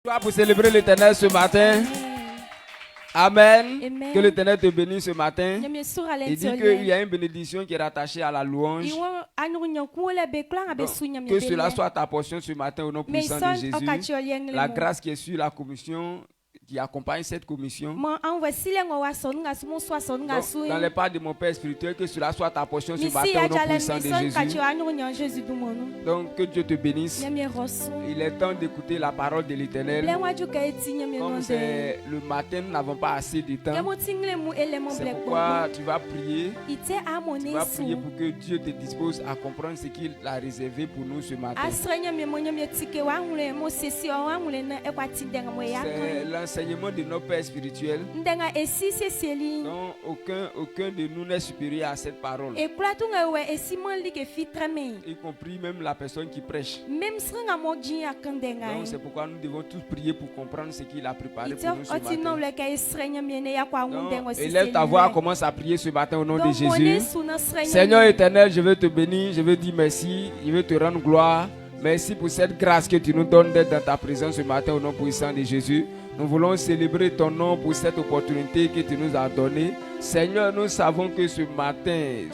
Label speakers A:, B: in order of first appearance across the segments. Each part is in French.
A: Toi pour célébrer l'Éternel ce matin. Amen.
B: Amen.
A: Que l'Éternel te bénisse ce matin.
B: Il
A: Il dit qu'il y a une bénédiction qui est rattachée à la louange. Donc, que cela soit ta portion ce matin au nom puissant de Jésus. La grâce qui est sur la commission, qui accompagne cette commission. Donc, dans les pas de mon Père spirituel, que cela soit ta portion ce matin au nom puissant de Jésus. Donc, que Dieu te bénisse. Il est temps d'écouter la parole de l'Éternel. Comme c'est le matin, nous n'avons pas assez de temps. C'est pourquoi tu vas prier. Tu vas prier pour que Dieu te dispose à comprendre ce qu'il a réservé pour nous ce matin. C'est l'enseignement de nos pères spirituels. Non, aucun de nous n'est supérieur à cette parole. Y compris même la personne qui prêche. Donc c'est pourquoi nous devons tous prier pour comprendre ce qu'il a préparé pour nous ce matin. Donc, élève ta voix, commence à prier ce matin au nom de Jésus. Seigneur éternel, je veux te bénir, je veux dire merci, je veux te rendre gloire. Merci pour cette grâce que tu nous donnes d'être dans ta présence ce matin au nom puissant de Jésus. Nous voulons célébrer ton nom pour cette opportunité que tu nous as donnée. Seigneur, nous savons que ce matin,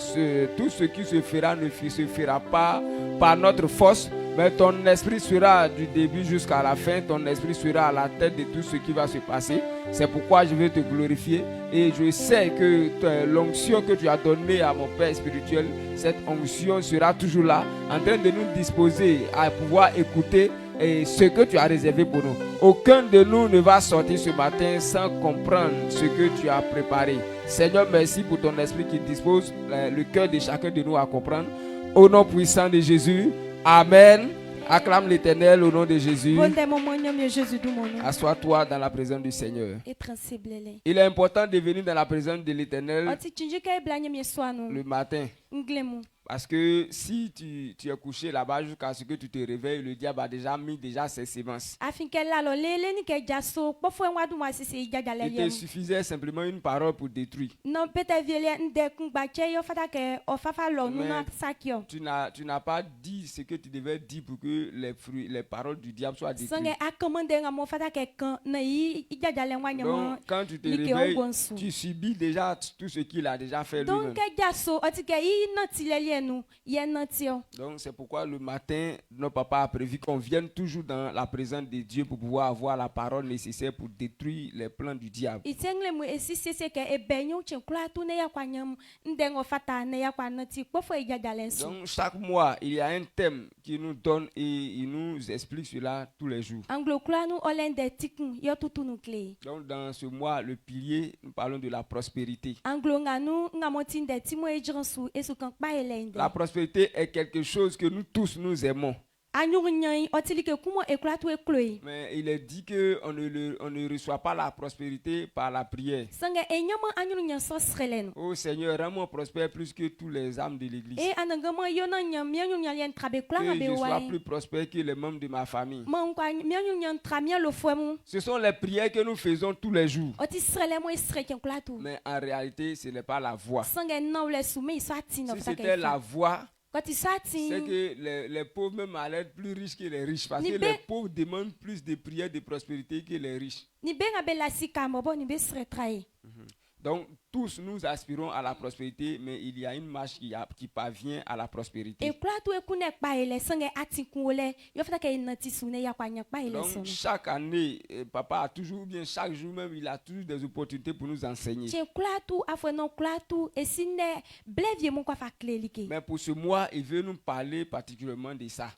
A: tout ce qui se fera ne se fera pas par notre force, mais ton esprit sera du début jusqu'à la fin. Ton esprit sera à la tête de tout ce qui va se passer. C'est pourquoi je veux te glorifier. Et je sais que l'onction que tu as donnée à mon Père spirituel, cette onction sera toujours là, en train de nous disposer à pouvoir écouter ce que tu as réservé pour nous. Aucun de nous ne va sortir ce matin sans comprendre ce que tu as préparé. Seigneur, merci pour ton esprit qui dispose le cœur de chacun de nous à comprendre. Au nom puissant de Jésus, Amen. Acclame l'Éternel au nom de Jésus. Assois-toi dans la présence du Seigneur. Il est important de venir dans la présence de l'Éternel le matin. Parce que si tu es couché là-bas jusqu'à ce que tu te réveilles, le diable a déjà mis ses sémences. Il te suffisait simplement une parole pour détruire. Mais tu n'as pas dit ce que tu devais dire pour que les paroles du diable soient détruites. Donc, quand tu te réveilles, tu subis déjà tout ce qu'il a déjà fait lui-même. Donc c'est pourquoi le matin, notre papa a prévu qu'on vienne toujours dans la présence de Dieu pour pouvoir avoir la parole nécessaire pour détruire les plans du diable. Donc chaque mois, il y a un thème qui nous donne et il nous explique cela tous les jours. Donc dans ce mois, le pilier, nous parlons de la prospérité. La prospérité est quelque chose que nous tous nous aimons. Mais il est dit qu'on ne reçoit pas la prospérité par la prière. Oh Seigneur, rends-moi prospère plus que tous les âmes de l'église. Que je sois plus prospère que les membres de ma famille. Ce sont les prières que nous faisons tous les jours. Mais en réalité, ce n'est pas la voie. Si c'était la voie, c'est que les pauvres même allaient être plus riches que les riches. Parce que les pauvres demandent plus de prières de prospérité que les riches. Donc, tous nous aspirons à la prospérité, mais il y a une marche qui parvient à la prospérité. Donc, chaque année, papa a toujours, bien chaque jour même, il a toujours des opportunités pour nous enseigner. Mais pour ce mois, il veut nous parler particulièrement de ça.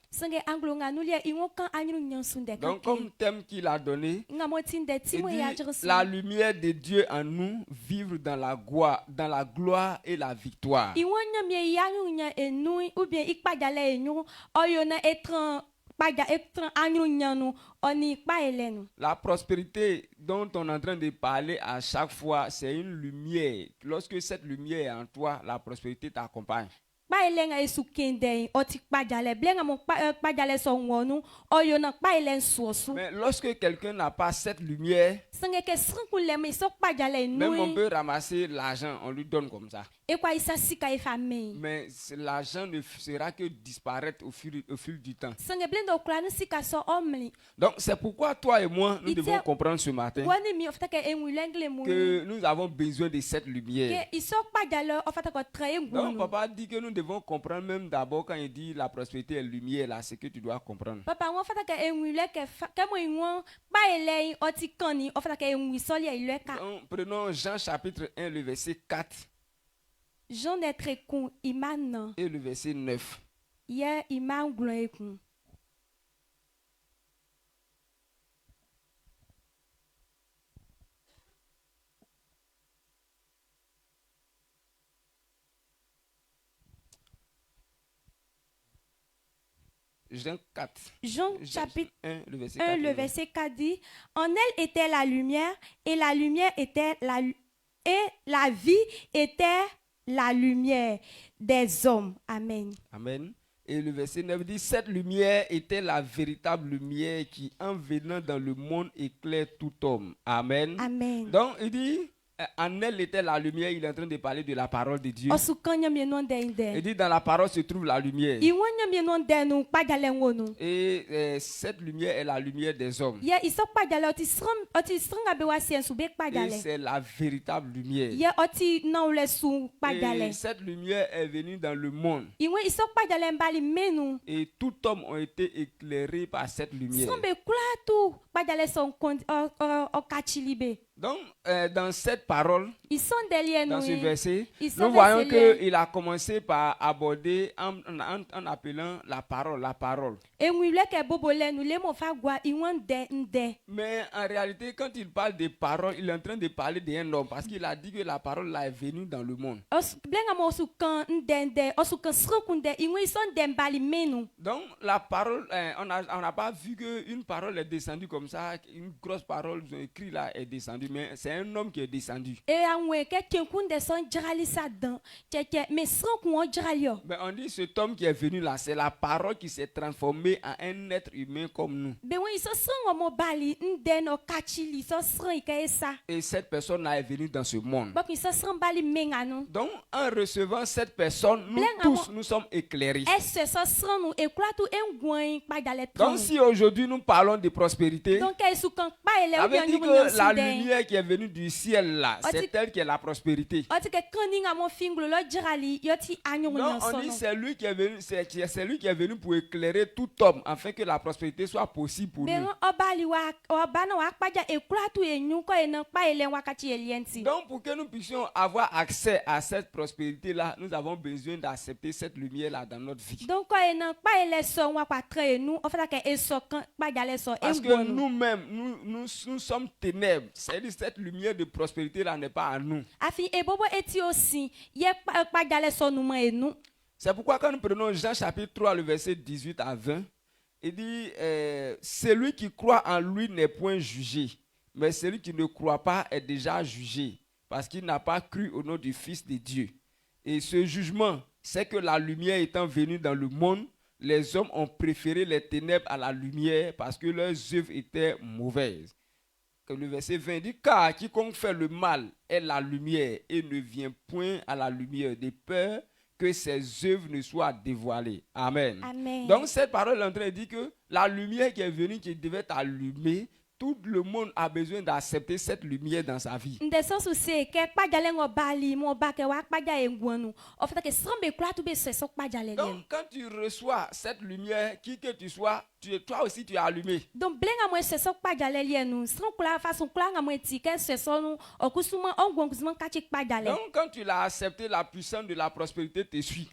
A: Donc, comme thème qu'il a donné, il dit la lumière de Dieu en nous, vivre dans la gloire et la victoire. La prospérité dont on est en train de parler à chaque fois, c'est une lumière. Lorsque cette lumière est en toi, la prospérité t'accompagne. Mais lorsque quelqu'un n'a pas cette lumière, même on peut ramasser l'argent, on lui donne comme ça. Mais l'argent ne sera que disparaître au fil du temps. Donc c'est pourquoi toi et moi, nous devons comprendre ce matin que nous avons besoin de cette lumière. Donc papa dit que nous devons comprendre même d'abord quand il dit la prospérité est lumière, là, c'est que tu dois comprendre. Donc, prenons Jean chapitre 1, le verset 4.
B: Jean est très con,
A: et le verset 9. Jean 4.
B: Jean chapitre 1, le verset 4 dit: en elle était la lumière, et la lumière était et la vie était la lumière des hommes. Amen.
A: Amen. Et le verset 9 dit: cette lumière était la véritable lumière qui, en venant dans le monde, éclaire tout homme. Amen.
B: Amen.
A: Donc, il dit, en elle était la lumière. Il est en train de parler de la parole de Dieu. Il dit, dans la parole se trouve la lumière. Et cette lumière est la lumière des hommes. Et c'est la véritable lumière. Et cette lumière est venue dans le monde. Et tout homme a été éclairé par cette lumière. Donc, dans cette parole, dans ce verset, nous voyons qu'il a commencé par aborder en appelant la parole, la parole. Mais en réalité, quand il parle de parole, il est en train de parler d'un homme parce qu'il a dit que la parole là est venue dans le monde. Donc, la parole, on n'a pas vu qu'une parole est descendue comme ça, une grosse parole écrite là est descendue. Mais c'est un homme qui est descendu. Mais on dit cet homme qui est venu là, c'est la parole qui s'est transformée en un être humain comme nous. Et cette personne là est venue dans ce monde. Donc en recevant cette personne, nous tous nous sommes éclairés. Donc si aujourd'hui nous parlons de prospérité, ça veut dire que la lumière qui est venue du ciel là, c'est elle qui est la prospérité. Non, on dit c'est lui qui est venu, c'est lui qui est venu pour éclairer tout homme afin que la prospérité soit possible pour nous. Donc pour que nous puissions avoir accès à cette prospérité là, nous avons besoin d'accepter cette lumière là dans notre vie. Parce que nous-mêmes, nous sommes ténèbres. C'est-à-dire cette lumière de prospérité là n'est pas à nous. C'est pourquoi quand nous prenons Jean chapitre 3, le verset 18 à 20, il dit, celui qui croit en lui n'est point jugé, mais celui qui ne croit pas est déjà jugé, parce qu'il n'a pas cru au nom du Fils de Dieu. Et ce jugement, c'est que la lumière étant venue dans le monde, les hommes ont préféré les ténèbres à la lumière parce que leurs œuvres étaient mauvaises. Comme le verset 20 dit, car quiconque fait le mal est la lumière et ne vient point à la lumière de peur que ses œuvres ne soient dévoilées. Amen.
B: Amen.
A: Donc cette parole est en train de dire que la lumière qui est venue, qui devait être allumée, tout le monde a besoin d'accepter cette lumière dans sa vie. Donc, quand tu reçois cette lumière, qui que tu sois, toi aussi tu es allumé. Donc, quand tu l'as accepté, la puissance de la prospérité te suit.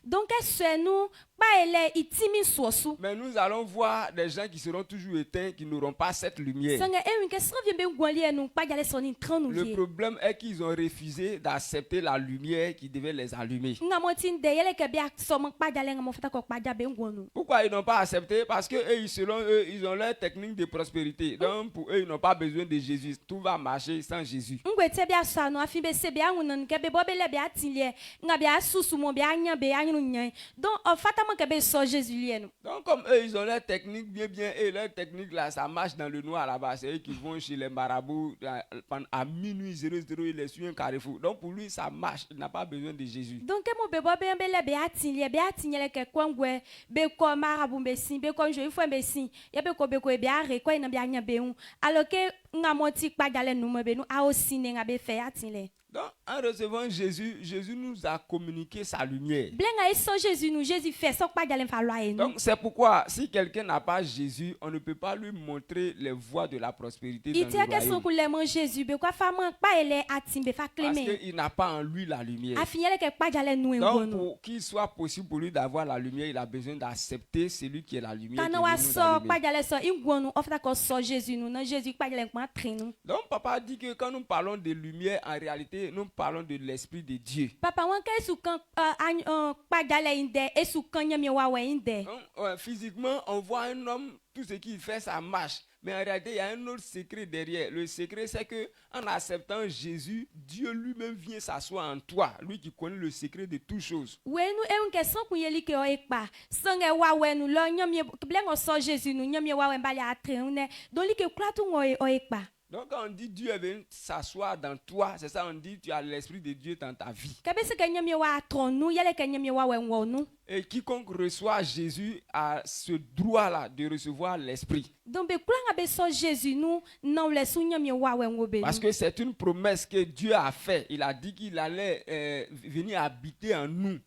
A: Mais nous allons voir des gens qui seront toujours éteints, qui n'auront pas cette lumière. Le problème est qu'ils ont refusé d'accepter la lumière qui devait les allumer. Pourquoi ils n'ont pas accepté? Parce qu'eux, ils se selon eux, ils ont leur technique de prospérité. Donc pour eux, ils n'ont pas besoin de Jésus. Tout va marcher sans Jésus. Donc comme eux, ils ont leur technique bien, et leur technique là, ça marche dans le noir là-bas. C'est eux qui vont chez les marabouts à minuit 00, il les suit un carrefour. Donc pour lui, ça marche. Il n'a pas besoin de Jésus. Donc donc, en recevant Jésus, Jésus nous a communiqué sa lumière. Donc, c'est pourquoi, si quelqu'un n'a pas Jésus, on ne peut pas lui montrer les voies de la prospérité dans le royaume. Parce qu'il n'a pas en lui la lumière. Donc, pour qu'il soit possible pour lui d'avoir la lumière, il a besoin d'accepter celui qui est la lumière. Donc, papa dit que quand nous parlons de lumière, en réalité, nous parlons de l'Esprit de Dieu. Physiquement, on voit un homme, tout ce qu'il fait, ça marche. Mais en réalité, il y a un autre secret derrière. Le secret, c'est que en acceptant Jésus, Dieu lui-même vient s'asseoir en toi. Lui qui connaît le secret de toutes choses. Donc quand on dit Dieu est venu s'asseoir dans toi, c'est ça on dit tu as l'Esprit de Dieu dans ta vie. Et quiconque reçoit Jésus a ce droit-là de recevoir l'Esprit. Parce que c'est une promesse que Dieu a faite. Il a dit qu'il allait venir habiter en nous.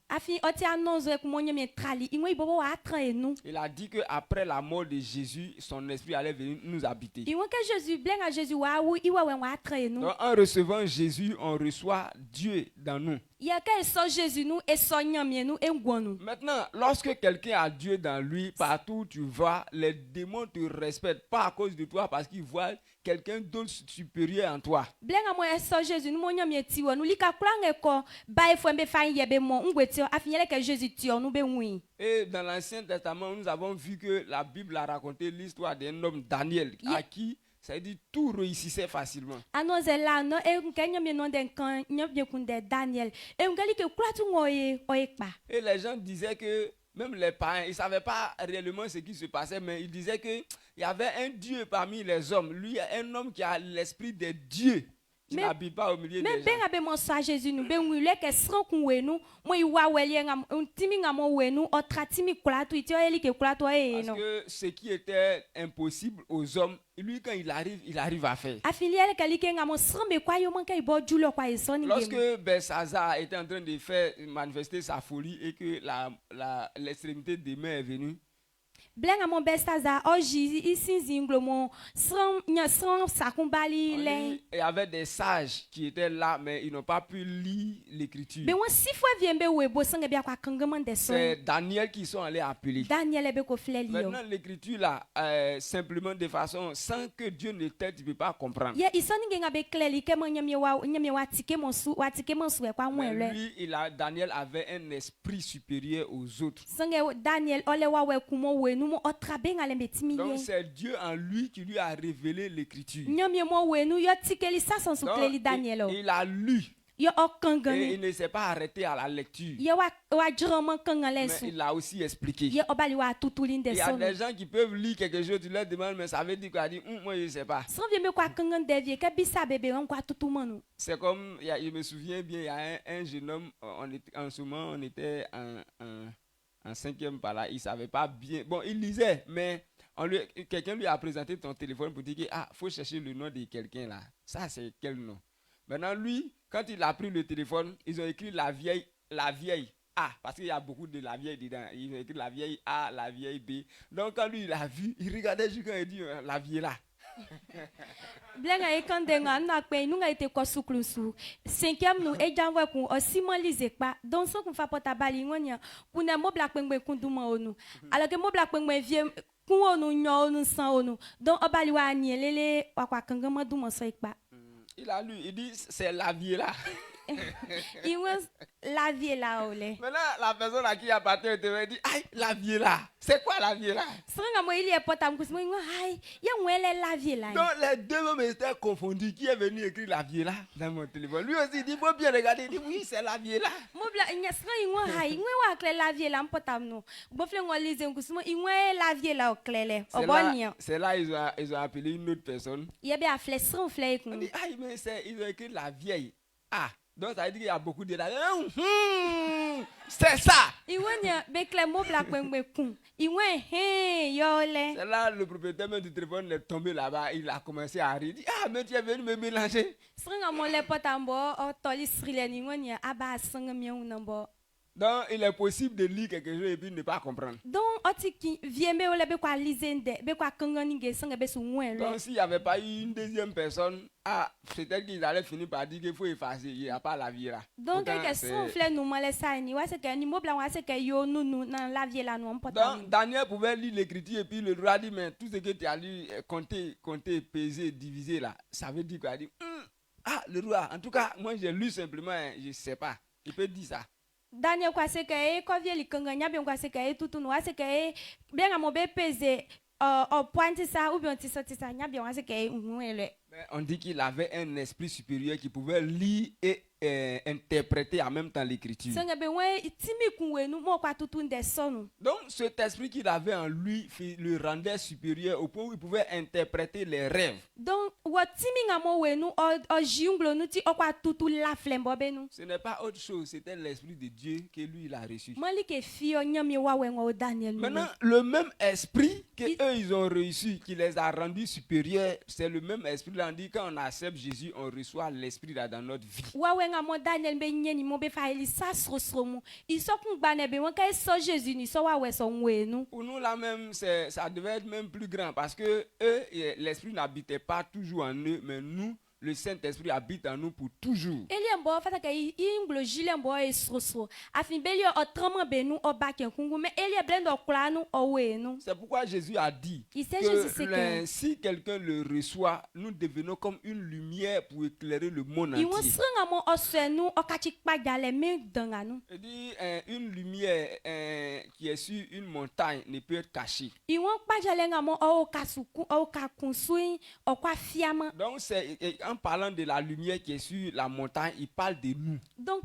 A: Il a dit qu'après la mort de Jésus, son Esprit allait venir nous habiter. Donc en recevant Jésus, on reçoit Dieu dans nous. Maintenant, lorsque quelqu'un a Dieu dans lui, partout où tu vas, les démons te respectent, pas à cause de toi, parce qu'ils voient quelqu'un d'autre supérieur en toi. Et dans l'Ancien Testament, nous avons vu que la Bible a raconté l'histoire d'un homme, Daniel, à qui ça dit tout réussissait facilement. Et les gens disaient que, même les parents, ils ne savaient pas réellement ce qui se passait, mais ils disaient qu'il y avait un Dieu parmi les hommes. Lui, un homme qui a l'esprit de Dieu. Qui n'habite pas au milieu des gens. Parce que ce qui était impossible aux hommes, lui quand il arrive à faire. Lorsque Belshazzar était en train de faire manifester sa folie et que l'extrémité des mains est venue, il y avait des sages qui étaient là, mais ils n'ont pas pu lire l'écriture. C'est Daniel qui sont allés appeler. Maintenant, l'écriture là, simplement de façon sans que Dieu ne t'aide, tu ne peux pas comprendre. Mais lui, Daniel avait un esprit supérieur aux autres. Donc c'est Dieu en lui qui lui a révélé l'écriture. Il a lu. Et il ne s'est pas arrêté à la lecture. Mais il a aussi expliqué. Il y a des gens qui peuvent lire quelque chose, tu leur demandes, mais ça veut dire quoi? Moi je ne sais pas. C'est comme, je me souviens bien, il y a un jeune homme, en ce moment on était en 5e par là, il ne savait pas bien. Bon, il lisait, mais quelqu'un lui a présenté ton téléphone pour dire qu'il faut chercher le nom de quelqu'un là. Ça, c'est quel nom? Maintenant, lui, quand il a pris le téléphone, ils ont écrit la vieille A, parce qu'il y a beaucoup de la vieille dedans. Ils ont écrit la vieille A, la vieille B. Donc, quand lui, il a vu, il regardait jusqu'à il dit la vieille là. Il a lu, il dit c'est la vieille là.
B: La vie là.
A: Maintenant, la personne à qui appartient te dit, aïe, la vie là. C'est quoi la vie là? Donc les deux hommes étaient confondus. Qui est venu écrire la vie là dans mon téléphone? Lui aussi, il faut bien regarder. Il dit, oui, c'est la vie là. C'est là ils ont appelé une autre personne. On dit, aïe, mais ils ont écrit la vieille. Ah, donc ça veut dire qu'il y a beaucoup de là. C'est ça. C'est là le propriétaire même du téléphone est tombé là-bas. Il a commencé à rire. Il dit, ah, mais tu es venu me mélanger. Donc, il est possible de lire quelque chose et puis ne pas comprendre. Donc, s'il n'y avait pas eu une deuxième personne, peut-être qu'ils allaient finir par dire qu'il faut effacer. Il n'y a pas la vie là. Donc, Daniel pouvait lire l'écriture et puis le roi dit, mais tout ce que tu as lu, compter, peser, diviser là, ça veut dire quoi? Il dit, le roi, en tout cas, moi j'ai lu simplement, je ne sais pas. Il peut dire ça.
B: Daniel kwa seke ko vie likanganya bien kwa seke tutu no seke bien a mobe peser au point ça ou bien tisa nya bien seke ngwele.
A: On dit qu'il avait un esprit supérieur qui pouvait lire et interpréter en même temps l'écriture. Donc cet esprit qu'il avait en lui le rendait supérieur au point où il pouvait interpréter les rêves. Donc ce n'est pas autre chose, c'était l'esprit de Dieu que lui il a reçu. Maintenant le même esprit que eux ils ont reçu, qui les a rendus supérieurs, c'est le même esprit là. On dit quand on accepte Jésus, on reçoit l'esprit là dans notre vie. Pour nous là même, ça devait être même plus grand parce que eux, l'esprit n'habitait pas toujours en eux, mais nous, le Saint-Esprit habite en nous pour toujours. C'est pourquoi Jésus a dit que si quelqu'un le reçoit, nous devenons comme une lumière pour éclairer le monde entier. Il dit une lumière qui est sur une montagne ne peut être cachée. Donc en parlant de la lumière qui est sur la montagne, il parle de nous. Donc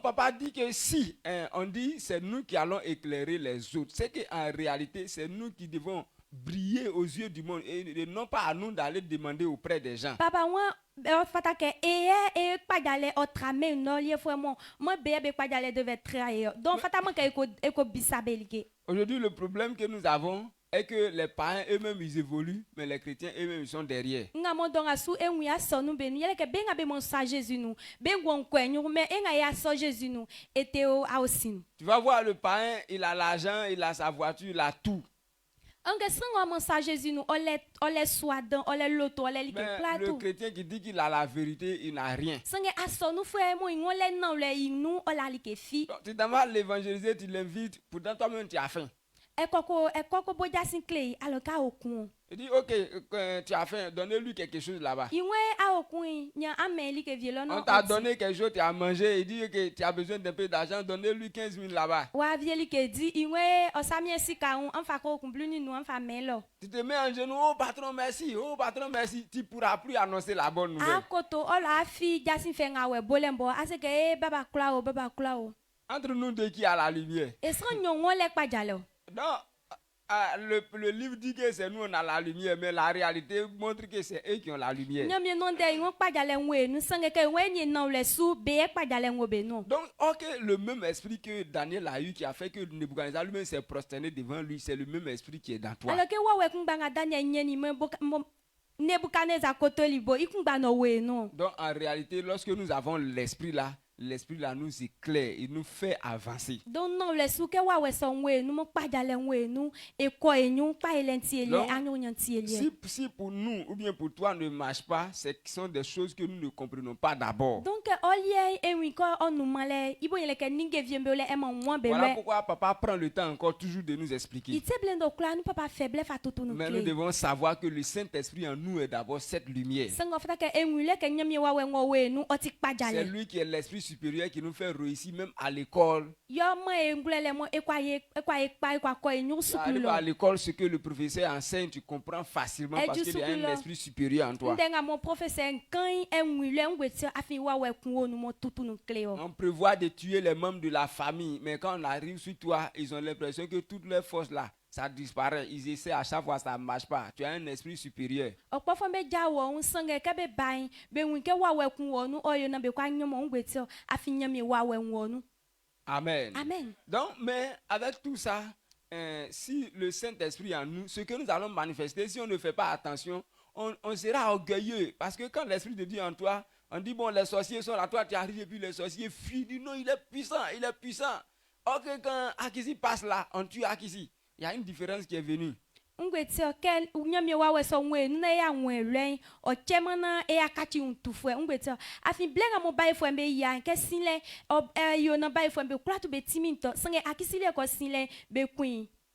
A: papa dit que si on dit c'est nous qui allons éclairer les autres, c'est qu'en réalité c'est nous qui devons briller aux yeux du monde et non pas à nous d'aller demander auprès des gens. Papa, aujourd'hui le problème que nous avons est que les païens eux-mêmes ils évoluent, mais les chrétiens eux-mêmes ils sont derrière. Tu vas voir le païen, il a l'argent, il a sa voiture, il a tout. Mais le chrétien qui dit qu'il a la vérité, il n'a rien. Tu t'en vas l'évangéliser, tu l'invites, pourtant toi-même tu as faim. Il dit ok, tu as faim, donnez-lui quelque chose là-bas. On t'a donné quelque chose, tu as mangé, il dit que tu as besoin d'un peu d'argent, donnez-lui 15 000 là-bas. Tu te mets en genoux, oh patron merci, tu ne pourras plus annoncer la bonne nouvelle. Entre nous deux qui a la lumière. Non, le livre dit que c'est nous on a la lumière, mais la réalité montre que c'est eux qui ont la lumière. Donc, le même esprit que Daniel a eu qui a fait que Nebuchadnezzar lui-même s'est prosterné devant lui, c'est le même esprit qui est dans toi. Donc en réalité, lorsque nous avons l'esprit là, l'esprit là nous éclaire, il nous fait avancer.
B: Donc,
A: si pour nous ou bien pour toi ne marche pas, ce sont des choses que nous ne comprenons pas d'abord. Voilà pourquoi papa prend le temps encore toujours de nous expliquer. Mais nous devons savoir que le Saint-Esprit en nous est d'abord cette lumière. C'est lui qui est l'esprit supérieur qui nous fait réussir même à l'école. À l'école, ce que le professeur enseigne, tu comprends facilement parce qu'il y a un esprit supérieur en toi. On prévoit de tuer les membres de la famille, mais quand on arrive sur toi, ils ont l'impression que toutes leurs forces là, ça disparaît. Ils essaient à chaque fois, ça ne marche pas. Tu as un esprit supérieur. Amen.
B: Amen.
A: Donc, mais avec tout ça, si le Saint-Esprit en nous, ce que nous allons manifester, si on ne fait pas attention, on sera orgueilleux. Parce que quand l'Esprit de Dieu en toi, on dit, bon, les sorciers sont là, toi tu arrives et puis les sorciers fuient. Non, il est puissant, il est puissant. Ok, quand Akisi passe là, on tue Akisi. Il y a une différence qui est venue.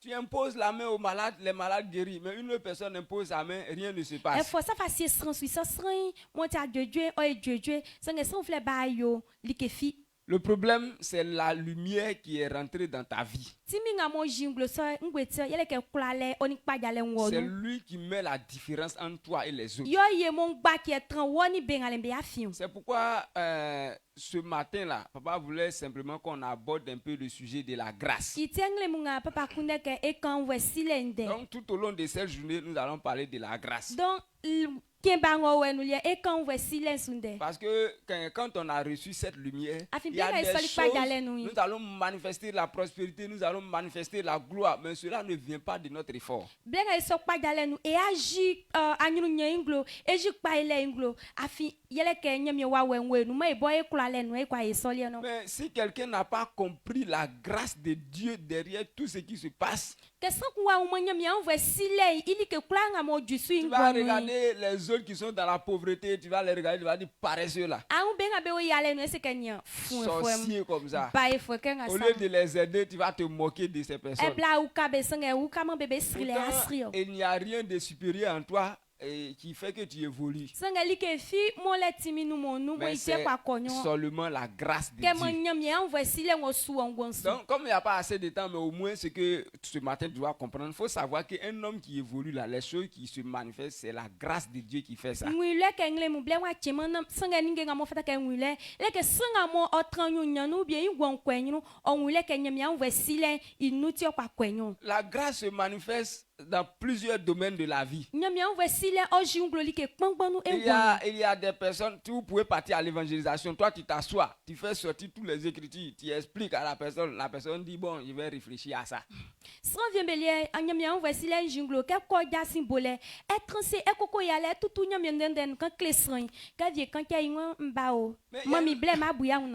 A: Tu imposes la main aux malades, les malades guéris. Mais une autre personne impose sa main, rien ne se passe. Le problème, c'est la lumière qui est rentrée dans ta vie. C'est lui qui met la différence entre toi et les autres. C'est pourquoi ce matin-là, papa voulait simplement qu'on aborde un peu le sujet de la grâce. Donc tout au long de cette journée, nous allons parler de la grâce. Parce que quand on a reçu cette lumière, il y a des choses, nous allons manifester la prospérité, nous allons manifester la gloire, mais cela ne vient pas de notre effort. Mais si quelqu'un n'a pas compris la grâce de Dieu derrière tout ce qui se passe, tu vas regarder les autres qui sont dans la pauvreté, tu vas les regarder, tu vas dire paresseux là. Sorciers comme ça. Au lieu de les aider, tu vas te moquer de ces personnes. Pourtant, il n'y a rien de supérieur en toi qui fait que tu évolues. Mais c'est seulement la grâce de Dieu. Donc, comme il n'y a pas assez de temps, mais au moins ce que ce matin tu dois comprendre, il faut savoir qu'un homme qui évolue là, les choses qui se manifestent, c'est la grâce de Dieu qui fait ça. La grâce se manifeste dans plusieurs domaines de la vie. Il y a des personnes, vous pouvez partir à l'évangélisation, toi tu t'assois, tu fais sortir tous les écritures, tu expliques à la personne dit bon, je vais réfléchir à ça. Il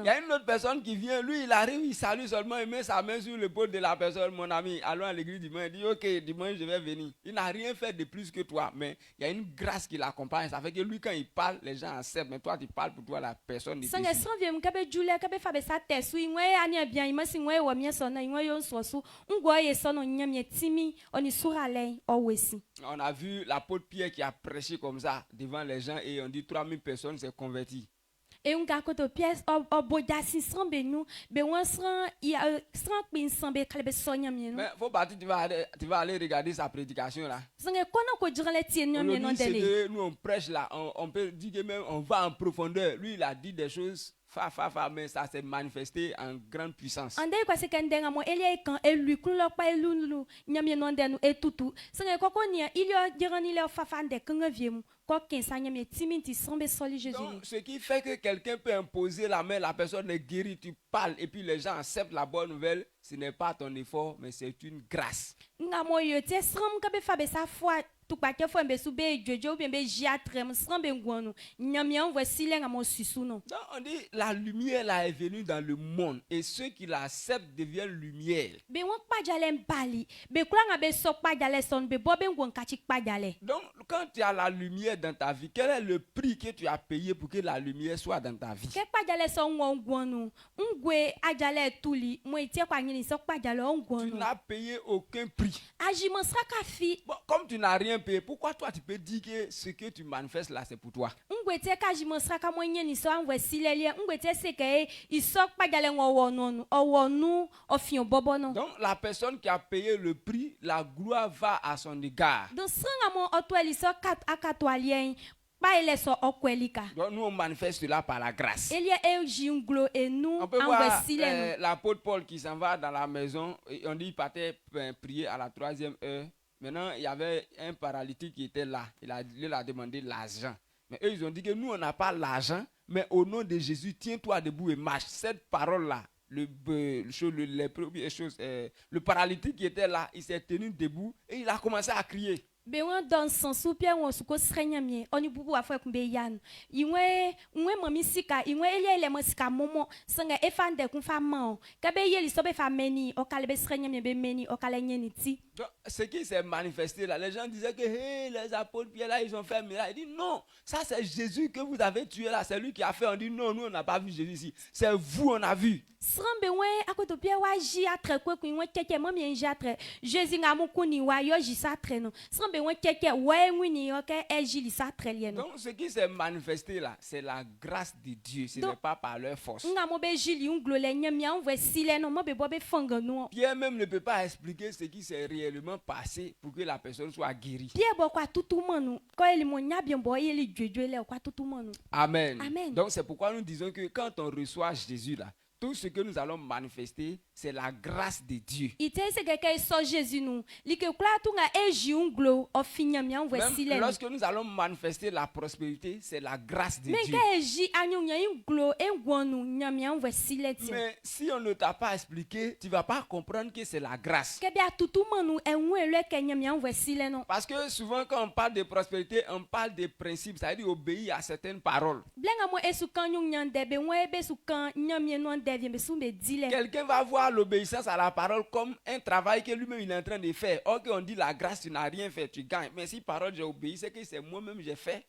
A: y a une autre personne qui vient, lui il arrive, il salue seulement, il met sa main sur l'épaule de la personne, mon ami, allons à l'église dimanche, il dit ok, dimanche je vais venir. Il n'a rien fait de plus que toi, mais il y a une grâce qui l'accompagne. Ça fait que lui, quand il parle, les gens acceptent, mais toi, tu parles pour toi, la personne ne te suit. On a vu l'apôtre Pierre qui a prêché comme ça devant les gens et on dit 3000 personnes s'est converties. Mais il faut partir, tu vas aller regarder sa prédication là. Nous on prêche là, on peut dire que même on va en profondeur. Lui il a dit des choses, mais ça s'est manifesté en grande puissance. Donc, ce qui fait que quelqu'un peut imposer la main, la personne est guérie, tu parles et puis les gens acceptent la bonne nouvelle, ce n'est pas ton effort, mais c'est une grâce. on dit la lumière là est venue dans le monde et ceux qui l'acceptent deviennent lumière. Donc quand tu as la lumière dans ta vie, quel est le prix que tu as payé pour que la lumière soit dans ta vie? Tu n'as payé aucun prix. Bon, comme tu n'as rien payé, pourquoi toi tu peux dire que ce que tu manifestes là c'est pour toi? Donc la personne qui a payé le prix, la gloire va à son égard. Donc nous on manifeste cela par la grâce. On peut voir l'apôtre Paul qui s'en va dans la maison et on dit qu'il partait prier à la 3e heure. Maintenant il y avait un paralytique qui était là. Il a demandé l'argent. Mais eux ils ont dit que nous on n'a pas l'argent, mais au nom de Jésus tiens-toi debout et marche. Cette parole là, le paralytique qui était là, il s'est tenu debout et il a commencé à crier.
B: Dans son soupir on suko srenyamie oni bubu afo kumbe yan iwe mami sika iwe ele mosika momo sanga efande kun fama kabe yeli sobe fameni o kalebe srenyamie be meni o kalanyeni ti.
A: Ce qui s'est manifesté là, les gens disaient que hey, les apôtres Pierre là ils ont fait un miracle. Il dit non, ça c'est Jésus que vous avez tué là, c'est lui qui a fait. On dit non, nous on n'a pas vu Jésus ici, c'est vous on a vu.
B: Srambe we akoto Pierre wa ji atre kwe kun we keke mami enji atre Jésus ngamu kuni wa yo ji sa atre no srambe we keke we ngwini yo ke eji li sa atre lieno.
A: Donc ce qui s'est manifesté là, c'est la grâce de Dieu, ce n'est pas par leur force.
B: Ngamu be jili unglo le nyamia on sile no mo be bo be fanga no.
A: Pierre même ne peut pas expliquer ce qui s'est réellement passé pour que la personne soit guérie. Amen.
B: Amen.
A: Donc c'est pourquoi nous disons que quand on reçoit Jésus là, tout ce que nous allons manifester, c'est la grâce de Dieu. Même lorsque nous allons manifester la prospérité, c'est la grâce de Dieu. Mais si on ne t'a pas expliqué, tu ne vas pas comprendre que c'est la grâce. Parce que souvent quand on parle de prospérité, on parle de principes, ça veut dire obéir à certaines paroles. Quelqu'un va voir l'obéissance à la parole comme un travail que lui-même il est en train de faire. Or qu'on dit la grâce, tu n'as rien fait, tu gagnes. Mais si parole j'ai obéi, c'est que c'est moi-même j'ai fait.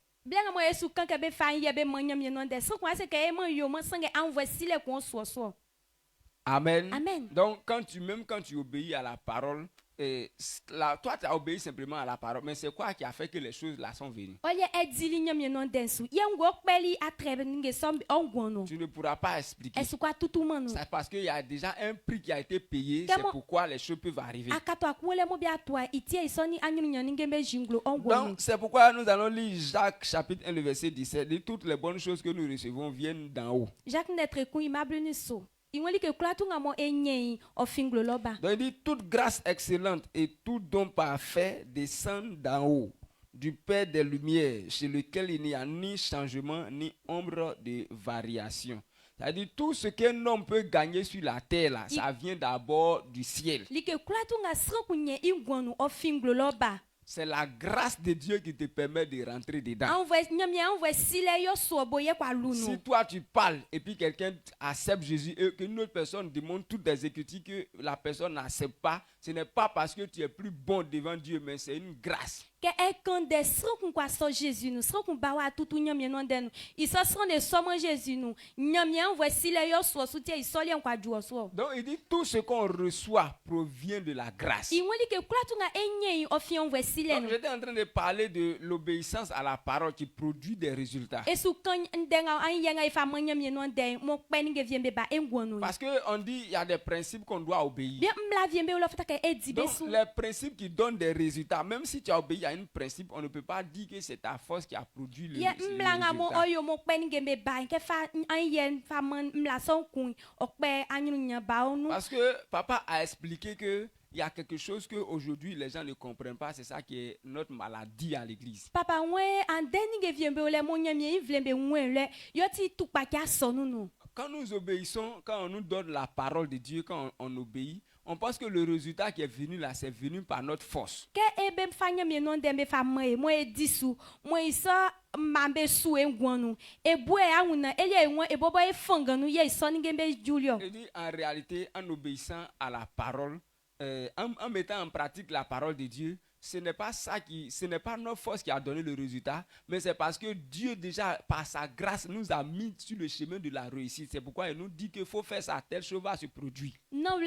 A: Amen.
B: Amen.
A: Donc quand tu obéis à la parole, toi tu as obéi simplement à la parole, mais c'est quoi qui a fait que les choses là sont venues? Tu ne pourras pas expliquer. C'est parce qu'il y a déjà un prix qui a été payé, c'est pourquoi les choses peuvent arriver. Donc c'est pourquoi nous allons lire Jacques chapitre 1 le verset 17. Dit, toutes les bonnes choses que nous recevons viennent d'en haut. Donc il dit toute grâce excellente et tout don parfait descend d'en haut, du Père des Lumières, chez lequel il n'y a ni changement ni ombre de variation. C'est-à-dire tout ce qu'un homme peut gagner sur la terre là, ça vient d'abord du ciel. C'est la grâce de Dieu qui te permet de rentrer dedans. Si toi tu parles et puis quelqu'un accepte Jésus et qu'une autre personne demande toutes des écritures que la personne n'accepte pas, ce n'est pas parce que tu es plus bon devant Dieu, mais c'est une grâce. Donc il dit tout ce qu'on reçoit provient de la grâce. Donc, j'étais en train de parler de l'obéissance à la parole qui produit des résultats. Parce qu'on dit il y a des principes qu'on doit obéir. Donc les principes qui donnent des résultats, même si tu as obéi à un principe, on ne peut pas dire que c'est ta force qui a produit le résultat. Parce que papa a expliqué que il y a quelque chose qu'aujourd'hui les gens ne comprennent pas, c'est ça qui est notre maladie à l'église. Quand nous obéissons, quand on nous donne la parole de Dieu, quand on obéit, on pense que le résultat qui est venu là, c'est venu par notre force. En réalité, en obéissant à la parole, en mettant en pratique la parole de Dieu, ce n'est pas notre force qui a donné le résultat, mais c'est parce que Dieu déjà, par sa grâce, nous a mis sur le chemin de la réussite. C'est pourquoi il nous dit qu'il faut faire ça, telle chose va se produire. Donc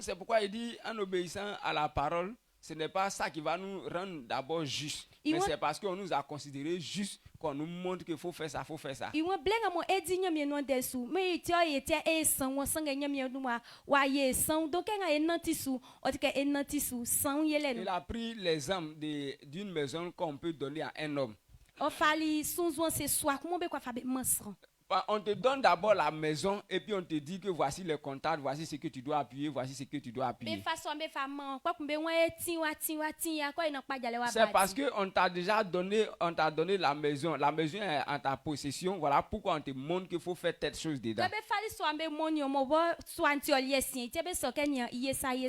A: c'est pourquoi il dit, en obéissant à la parole, ce n'est pas ça qui va nous rendre d'abord justes. Mais c'est parce qu'on nous a considérés justes qu'on nous montre qu'il faut faire ça, il faut faire ça. Il a pris l'exemple d'une maison qu'on peut donner à un homme. On te donne d'abord la maison et puis on te dit que voici les contacts, voici ce que tu dois appuyer, voici ce que tu dois appuyer. C'est parce qu'on t'a déjà donné, la maison. La maison est en ta possession. Voilà pourquoi on te montre qu'il faut faire telle chose dedans.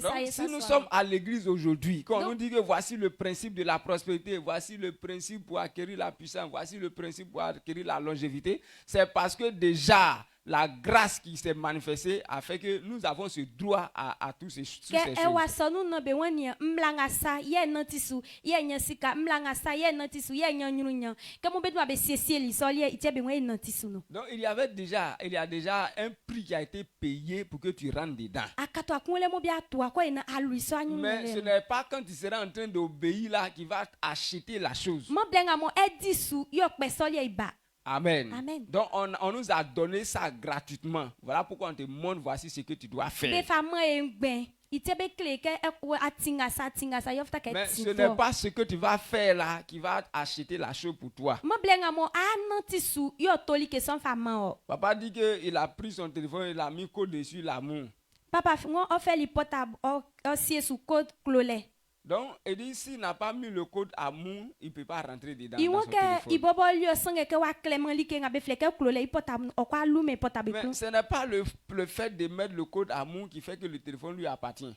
A: Donc, si nous sommes à l'église aujourd'hui, quand on nous dit que voici le principe de la prospérité, voici le principe pour acquérir la puissance, voici le principe pour acquérir la longévité, c'est parce que déjà la grâce qui s'est manifestée a fait que nous avons ce droit à tous ces choses. Donc il y a déjà un prix qui a été payé pour que tu rentres dedans. Mais ce n'est pas quand tu seras en train d'obéir là qu'il va acheter la chose. Amen. Amen. Donc on nous a donné ça gratuitement. Voilà pourquoi on te montre voici ce que tu dois faire. Mais ce n'est pas ce que tu vas faire là qui va acheter la chose pour toi. Papa dit qu'il a pris son téléphone, il a mis code dessus l'amour. Papa, on fait les portables, on sied sous code clolé. Donc, il dit s'il n'a pas mis le code amour, il ne peut pas rentrer dedans. Dans son téléphone. Mais ce n'est pas le fait de mettre le code amour qui fait que le téléphone lui appartient.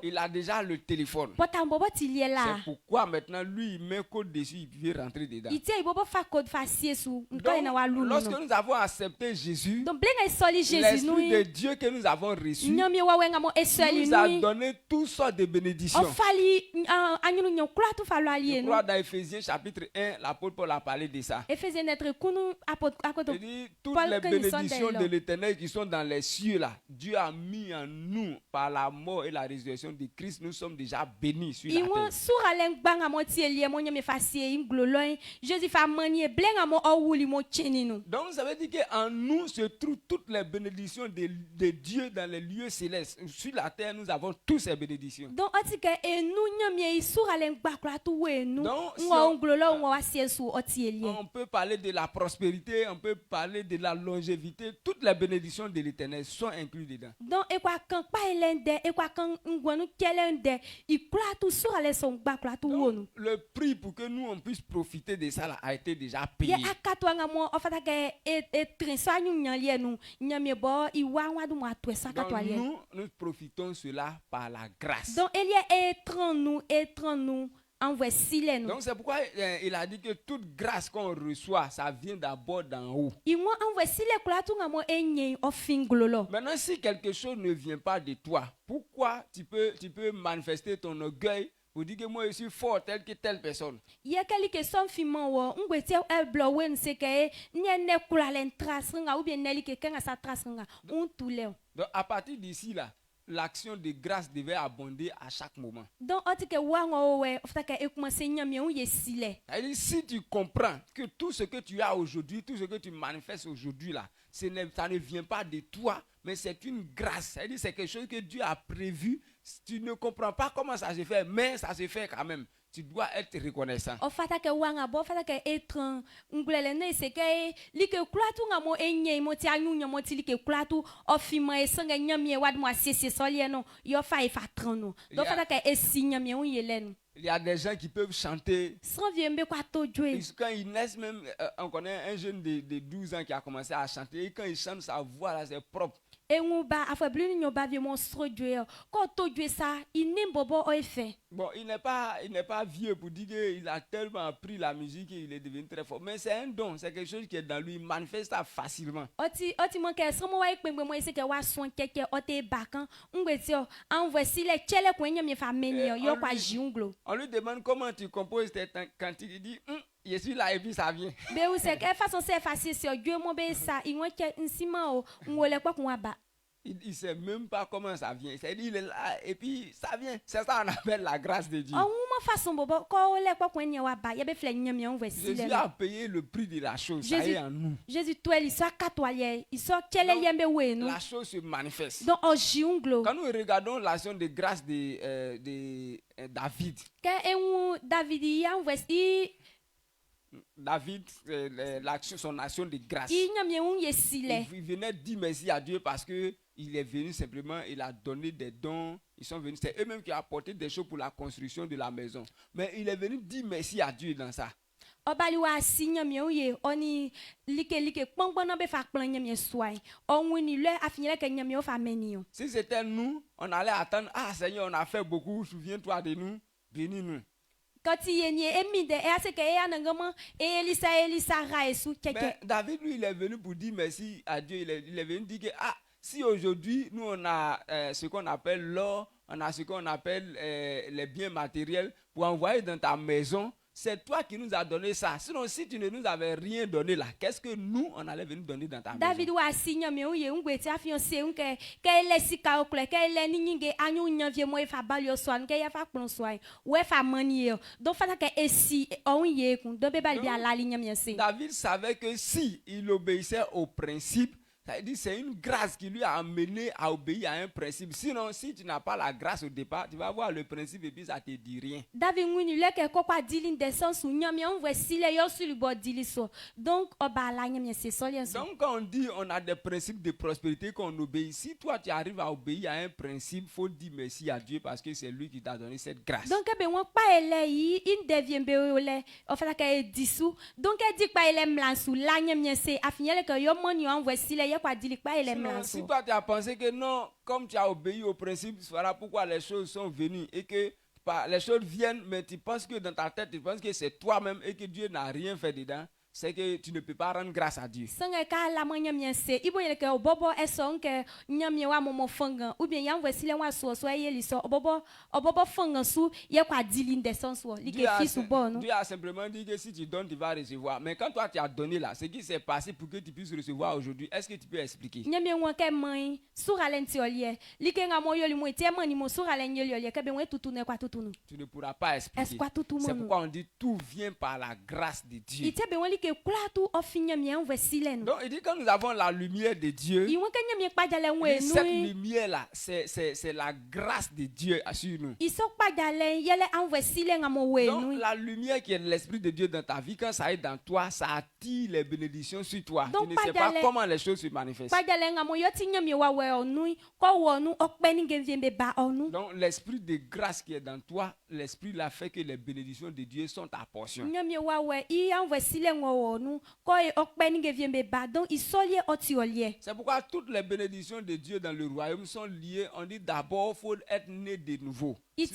A: Il a déjà le téléphone. C'est pourquoi maintenant lui il met code dessus, il veut rentrer dedans. Donc, lorsque nous avons accepté Jésus, l'Esprit de Dieu que nous avons reçu nous a donné toutes sortes de bénédictions. Je crois dans Ephésiens chapitre 1, l'apôtre Paul a parlé de ça. Il dit toutes les bénédictions de l'Éternel qui sont dans les cieux là, Dieu a mis en nous par la mort et la résurrection de Christ, nous sommes déjà bénis sur la terre. Donc ça veut dire qu'en nous se trouvent toutes les bénédictions de Dieu dans les lieux célestes. Sur la terre, nous avons toutes ces bénédictions. Donc on peut parler de la prospérité, on peut parler de la longévité, toutes les bénédictions de l'Éternel sont incluses dedans. Donc le prix pour que nous on puisse profiter de ça là, a été déjà payé. Donc nous profitons cela par la grâce. Donc c'est pourquoi il a dit que toute grâce qu'on reçoit, ça vient d'abord d'en haut. Maintenant, si quelque chose ne vient pas de toi, pourquoi tu peux manifester ton orgueil pour dire que moi je suis fort tel que telle personne? Donc à partir d'ici là, l'action de grâce devait abonder à chaque moment. Si tu comprends que tout ce que tu as aujourd'hui, tout ce que tu manifestes aujourd'hui là, ça ne vient pas de toi, mais c'est une grâce. C'est quelque chose que Dieu a prévu. Tu ne comprends pas comment ça se fait, mais ça se fait quand même. tu dois être reconnaissant.
B: O fata ke wanga bo fata ke etran ngulele ne se ke like kulatu ngamo enye mo ti anyunya mo ti like kulatu ofima esanga nyamie wad mo asiesie solie no yo fa e fatran no do fata ke esi nyamie un yele no.
A: Il y a des gens qui peuvent chanter. Quand ils naissent même, on connaît un jeune de 12 ans qui a commencé à chanter. Et quand il chante, sa voix là, c'est propre. Bon, il n'est pas vieux pour dire qu'il a tellement appris la musique et il est devenu très fort. Mais c'est un don, c'est quelque chose qui est dans lui, il manifeste ça facilement. On lui demande comment tu composes tes cantiques. Il dit, je suis là et puis ça vient. Il ne sait même pas comment ça vient. Il est là et puis ça vient. C'est ça qu'on appelle la grâce de Dieu. Jésus a payé le prix de la chose. Ça est en nous. La chose se manifeste. Quand nous regardons l'action de grâce de David. David, son action de grâce. Il venait dire merci à Dieu parce que il est venu simplement, il a donné des dons. Ils sont venus, c'est eux-mêmes qui ont apporté des choses pour la construction de la maison. Mais il est venu dire merci à Dieu dans ça. Si c'était nous, on allait attendre, ah Seigneur, on a fait beaucoup, souviens-toi de nous, bénis-nous. Mais David, lui, il est venu pour dire merci à Dieu. Il est venu dire que si aujourd'hui, nous, on a ce qu'on appelle l'or, on a ce qu'on appelle les biens matériels pour envoyer dans ta maison, c'est toi qui nous as donné ça. Sinon, si tu ne nous avais rien donné là, qu'est-ce que nous, on allait venir donner dans ta maison? David savait que si il obéissait au principe, c'est une grâce qui lui a amené à obéir à un principe. Sinon, si tu n'as pas la grâce au départ, tu vas voir le principe et puis ça ne te dit rien. Donc, quand on dit on a des principes de prospérité qu'on obéit, si toi tu arrives à obéir à un principe, il faut dire merci à Dieu parce que c'est lui qui t'a donné cette grâce. Donc, sinon, si toi tu as pensé que non, comme tu as obéi au principe, voilà pourquoi les choses sont venues et que les choses viennent, mais tu penses que dans ta tête, tu penses que c'est toi-même et que Dieu n'a rien fait dedans, c'est que tu ne peux pas rendre grâce à Dieu. Dieu a simplement dit que si tu donnes, tu vas recevoir. Mais quand toi tu as donné là, ce qui s'est passé pour que tu puisses recevoir aujourd'hui, est-ce que tu peux expliquer? Tu ne pourras pas expliquer. C'est pourquoi on dit tout vient par la grâce de Dieu. Donc il dit quand nous avons la lumière de Dieu, cette lumière là, c'est la grâce de Dieu sur nous. Donc la lumière qui est l'esprit de Dieu dans ta vie, quand ça est dans toi, ça attire les bénédictions sur toi. Tu ne sais pas comment les choses se manifestent. Donc l'esprit de grâce qui est dans toi, l'esprit là fait que les bénédictions de Dieu sont ta portion. C'est pourquoi toutes les bénédictions de Dieu dans le royaume sont liées. On dit d'abord, il faut être né de nouveau. Parce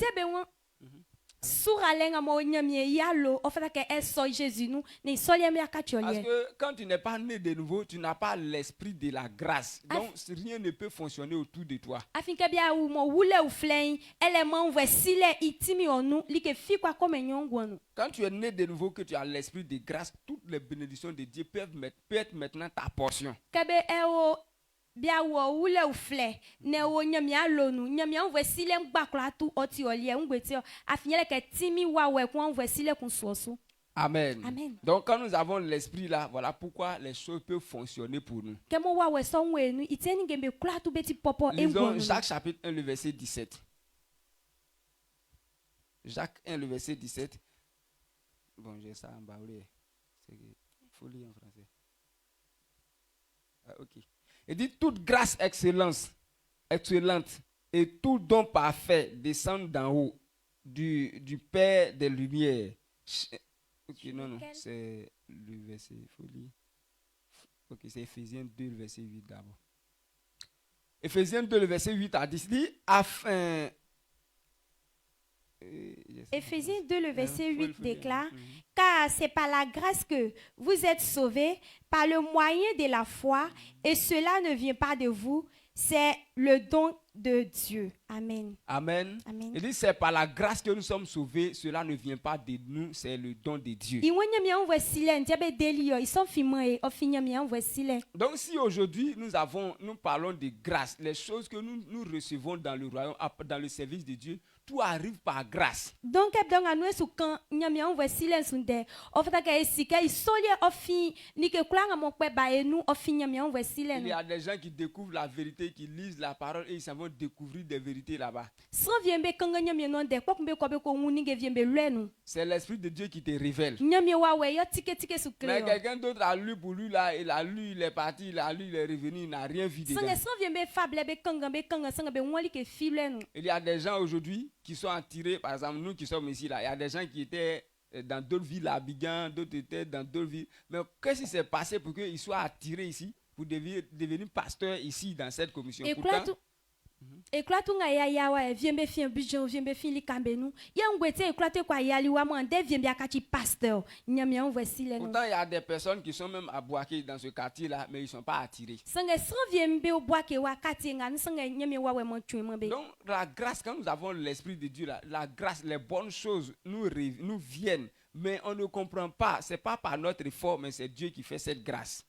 A: que quand tu n'es pas né de nouveau, tu n'as pas l'esprit de la grâce. Donc rien ne peut fonctionner autour de toi. Quand tu es né de nouveau, que tu as l'esprit de grâce, toutes les bénédictions de Dieu peuvent être maintenant ta portion. Amen. Amen. Donc quand nous avons l'esprit là, voilà pourquoi les choses peuvent fonctionner pour nous. Lisons Jacques chapitre 1, le verset 17. Jacques 1, le verset 17. Bon, j'ai ça en bas. C'est folie en français. Ok. Il dit toute grâce excellente et tout don parfait descend d'en haut du Père des Lumières. Ok, non, c'est le verset folie. Ok, c'est Éphésiens 2, le verset 8 d'abord. Éphésiens 2, le verset 8 à 10 dit afin.
B: Éphésiens 2, le verset 8 déclare car c'est par la grâce que vous êtes sauvés, par le moyen de la foi, et cela ne vient pas de vous, c'est le don de Dieu. Amen.
A: Amen.
B: Amen.
A: Il dit c'est par la grâce que nous sommes sauvés, cela ne vient pas de nous, c'est le don de Dieu. Donc si aujourd'hui nous parlons de grâce, les choses que nous recevons dans le royaume, dans le service de Dieu, tout arrive par grâce.
B: Donc il
A: y a des gens qui découvrent la vérité, qui lisent la parole et ils s'en vont découvrir des vérités là-bas. C'est l'Esprit de Dieu qui te révèle. Mais quelqu'un d'autre a lu pour lui là, il a lu, il est parti, il a lu, il est revenu, il n'a rien vu dedans. Il y a des gens aujourd'hui qui sont attirés, par exemple nous qui sommes ici là, il y a des gens qui étaient dans d'autres villes à Abidjan, d'autres étaient dans d'autres villes. Mais qu'est-ce qui s'est passé pour qu'ils soient attirés ici, pour devenir pasteur ici dans cette commission?
B: Et quand tu as yawa vient be fin bijon vient be fin li kambenu ya ngwete e klate kwa yali wa mande vient be akati pasteur nyamia voici les.
A: Pourtant il y a des personnes qui sont même à Boaké dans ce quartier là mais ils sont pas attirés.
B: Sange sans vient be au Boaké wa quartier ngan sange nyamia wa we mon tuement be.
A: Donc la grâce, quand nous avons l'esprit de Dieu là, la grâce, les bonnes choses nous viennent. Mais on ne comprend pas, c'est pas par notre effort, mais c'est Dieu qui fait cette grâce.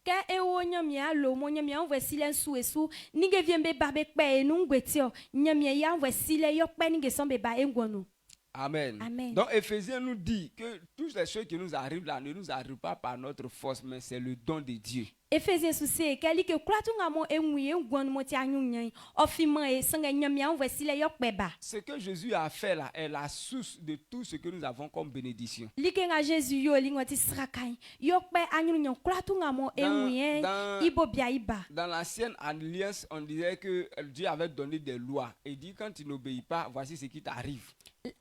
A: Amen.
B: Amen.
A: Donc Éphésiens nous dit que toutes les choses qui nous arrivent là ne nous arrivent pas par notre force, mais c'est le don de Dieu.
B: Éphésiens souci kali ke klatunga mo enwuye ngwon mo ti anyunyan ofiman e sanga nyamia voici le yokbeba.
A: Ce que Jésus a fait là est la source de tout ce que nous avons comme bénédiction.
B: Likenga Jésus yo lingoti srakai yokbe anyunyan klatunga mo enwuye ibobia iba.
A: Dans l'ancienne alliance, on disait que Dieu avait donné des lois et dit quand tu n'obéis pas, voici ce qui t'arrive. Mais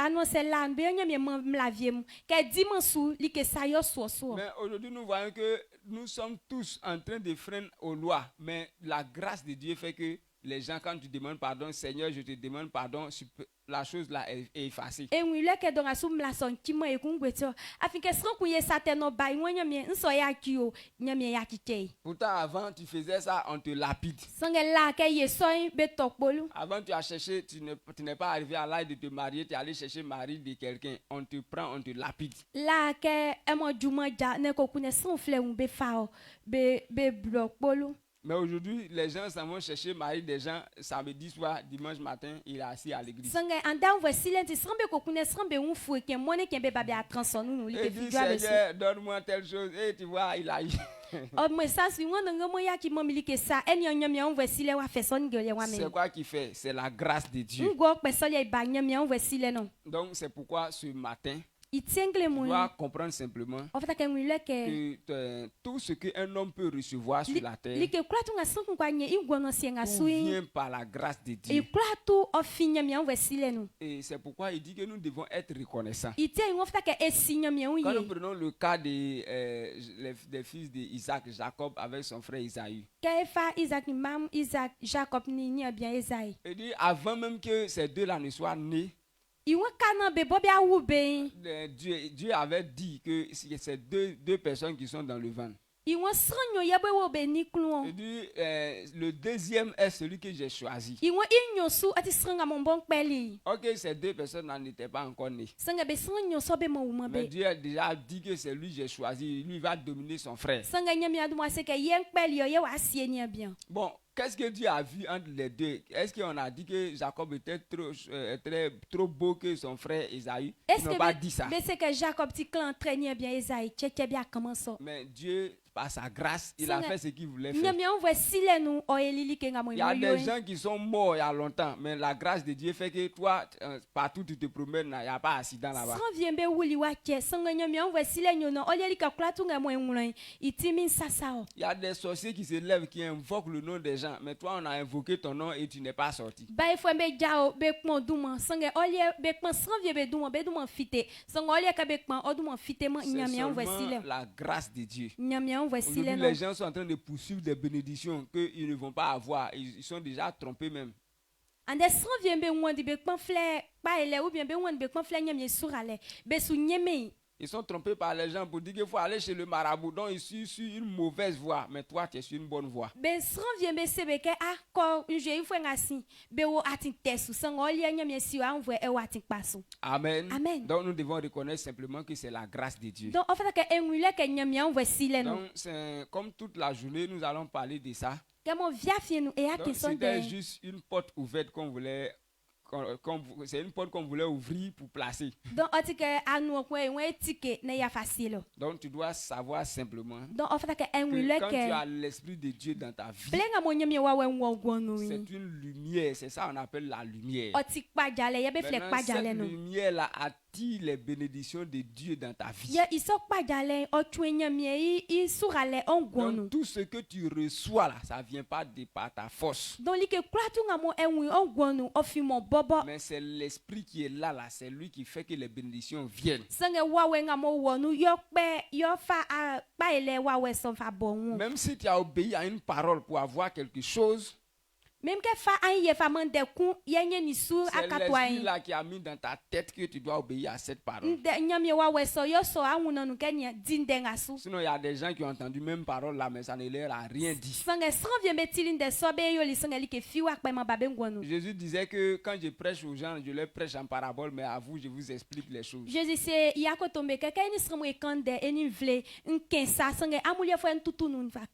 A: aujourd'hui nous voyons que nous sommes tous en train de freiner aux lois, mais la grâce de Dieu fait que les gens, quand tu demandes pardon, Seigneur, je te demande pardon, la chose là est effacée. Pourtant, avant, tu faisais ça, on te lapide. Avant, tu as cherché, tu n'es pas arrivé à l'âge de te marier, tu es allé chercher le mari de quelqu'un. On te prend, on te lapide. Mais aujourd'hui, les gens s'en vont chercher le mari des gens samedi soir, dimanche matin, il est assis à l'église. Et dit, Seigneur, donne-moi telle chose. Et tu vois, il a eu. C'est quoi qui fait? C'est la grâce de Dieu. Donc c'est pourquoi ce matin, tu dois comprendre simplement que tout ce qu'un homme peut recevoir sur la terre vient par la grâce de Dieu. Et c'est pourquoi il dit que nous devons être reconnaissants. Quand nous prenons le cas des fils d'Isaac, Jacob avec son frère Isaïe. Il dit avant même que ces deux-là ne soient nés, Dieu avait dit que c'est deux personnes qui sont dans le ventre. Il dit, le deuxième est celui que j'ai choisi. Ok, ces deux personnes n'étaient pas encore nées. Mais Dieu a déjà dit que c'est lui que j'ai choisi. Lui va dominer son frère. Bon, qu'est-ce que Dieu a vu entre les deux? Est-ce qu'on a dit que Jacob était trop beau que son frère Esaü? Ils n'ont pas dit ça.
B: Mais c'est que Jacob dit qu'il entraînait bien Esaü.
A: Mais Dieu, par sa grâce, il a fait ce qu'il voulait faire.
B: Il
A: y a des gens qui sont morts il y a longtemps, mais la grâce de Dieu fait que toi, partout tu te promènes, il n'y a pas d'accident là-bas. Il y a des sorciers qui se lèvent, qui invoquent le nom des gens, mais toi, on a invoqué ton nom et tu n'es pas sorti. C'est seulement la grâce de Dieu. Aujourd'hui, les gens sont en train de poursuivre des bénédictions qu'ils ne vont pas avoir. Ils sont déjà trompés même. Ils sont trompés par les gens pour dire qu'il faut aller chez le marabout. Donc ils sont sur une mauvaise voie, mais toi tu es sur une bonne voie. Amen. Amen. Donc nous devons reconnaître simplement que c'est la grâce de Dieu. Donc comme toute la journée nous allons parler de ça. C'était juste une porte ouverte qu'on voulait. C'est une porte qu'on voulait ouvrir pour placer. Donc tu dois savoir simplement que quand tu as l'Esprit de Dieu dans ta vie, c'est une lumière, c'est ça qu'on appelle la lumière. Maintenant, cette lumière-là attire les bénédictions de Dieu dans ta vie. Donc tout ce que tu reçois là, ça ne vient pas de par ta force. Mais c'est l'Esprit qui est là, c'est lui qui fait que les bénédictions viennent. Même si tu as obéi à une parole pour avoir quelque chose, c'est l'Esprit là qui a mis dans ta tête que tu dois obéir à cette parole. Sinon, il y a des gens qui ont entendu même parole là, mais ça ne leur a rien dit. Jésus disait que quand je prêche aux gens, je leur prêche en parabole, mais à vous, je vous explique les choses.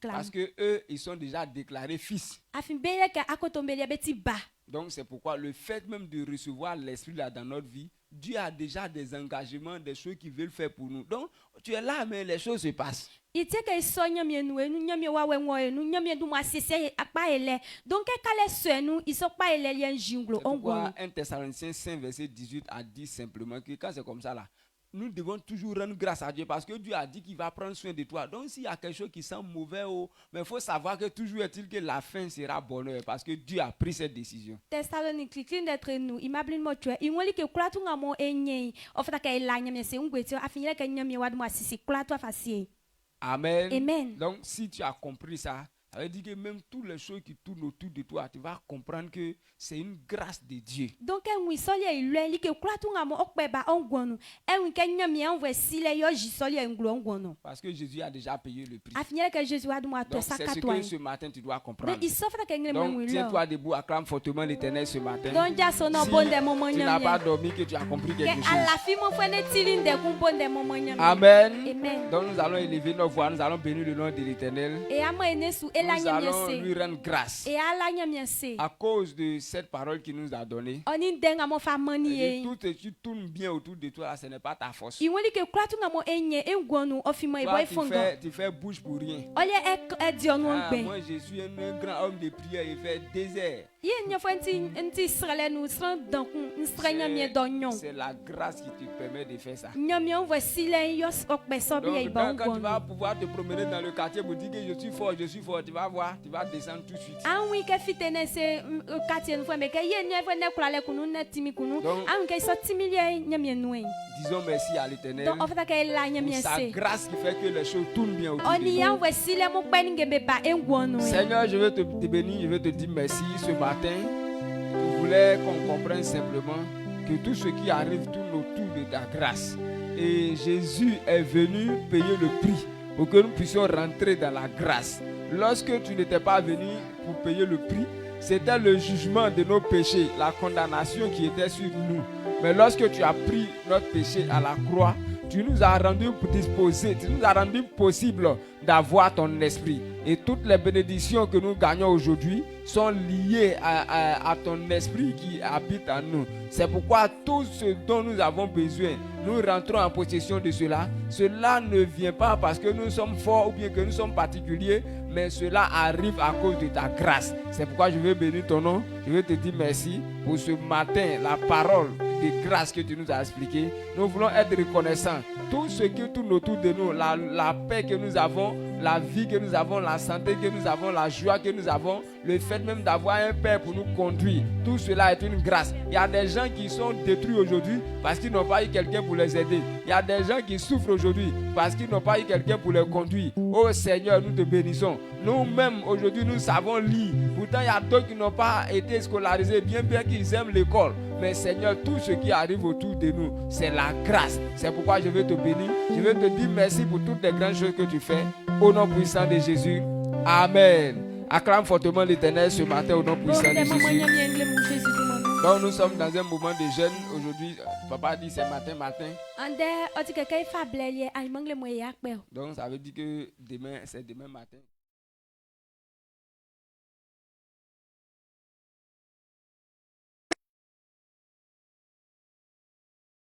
A: Parce que eux, ils sont déjà déclarés fils. Donc c'est pourquoi le fait même de recevoir l'Esprit là dans notre vie, Dieu a déjà des engagements, des choses qu'il veut faire pour nous. Donc tu es là, mais les choses se passent. C'est pourquoi 1 Thessaloniciens 5 verset 18 a dit simplement que quand c'est comme ça là, nous devons toujours rendre grâce à Dieu parce que Dieu a dit qu'il va prendre soin de toi. Donc s'il y a quelque chose qui sent mauvais, mais il faut savoir que toujours est-il que la fin sera bonheur parce que Dieu a pris cette décision. Amen. Amen. Donc si tu as compris ça, ça veut dire que même toutes les choses qui tournent autour de toi, tu vas comprendre que c'est une grâce de Dieu. Donc, parce que Jésus a déjà payé le prix. Donc, c'est ce que ce matin tu dois comprendre. Donc, tiens-toi debout, acclame fortement l'Éternel ce matin. Si tu n'as pas dormi, que tu as compris quelque chose. Amen. Amen. Donc, nous allons élever nos voix, nous allons bénir le nom de l'Éternel. Nous allons lui rendre grâce à cause de cette parole qu'il nous a donnée. Tout ce qui tourne bien autour de toi, ce n'est pas ta force. Toi, tu fais bouche pour rien. Moi, je suis un grand homme de prière, il fait désert. C'est la grâce qui te permet de faire ça. Donc, quand tu vas pouvoir te promener dans le quartier pour dire que je suis fort, tu vas voir, tu vas descendre tout de suite. Donc, disons merci à l'Éternel pour sa grâce qui fait que les choses tournent bien autour de nous. Seigneur, je veux te bénir, je veux te dire merci ce matin. Je voulais qu'on comprenne simplement que tout ce qui arrive tourne autour de ta grâce. Et Jésus est venu payer le prix pour que nous puissions rentrer dans la grâce. Lorsque tu n'étais pas venu pour payer le prix, c'était le jugement de nos péchés, la condamnation qui était sur nous. Mais lorsque tu as pris notre péché à la croix, tu nous as rendu disposés, tu nous as rendu possible d'avoir ton esprit. Et toutes les bénédictions que nous gagnons aujourd'hui sont liées à ton esprit qui habite en nous. C'est pourquoi tout ce dont nous avons besoin, nous rentrons en possession de cela. Cela ne vient pas parce que nous sommes forts ou bien que nous sommes particuliers, mais cela arrive à cause de ta grâce. C'est pourquoi je veux bénir ton nom. Je veux te dire merci pour ce matin, la parole de grâce que tu nous as expliqué. Nous voulons être reconnaissants. Tout ce qui tourne autour de nous, la paix que nous avons, la vie que nous avons, la santé que nous avons, la joie que nous avons, le fait même d'avoir un Père pour nous conduire, tout cela est une grâce. Il y a des gens qui sont détruits aujourd'hui parce qu'ils n'ont pas eu quelqu'un pour les aider. Il y a des gens qui souffrent aujourd'hui parce qu'ils n'ont pas eu quelqu'un pour les conduire. Oh Seigneur, nous te bénissons. Nous-mêmes aujourd'hui nous savons lire. Pourtant il y a d'autres qui n'ont pas été scolarisés, bien qu'ils aiment l'école. Mais Seigneur, tout ce qui arrive autour de nous, c'est la grâce. C'est pourquoi je veux te bénir. Je veux te dire merci pour toutes les grandes choses que tu fais. Au nom puissant de Jésus. Amen. Acclame fortement l'Éternel ce matin au nom puissant de Jésus. Donc nous sommes dans un moment de jeûne. Aujourd'hui, papa dit c'est matin. Donc ça veut dire que demain, c'est demain matin.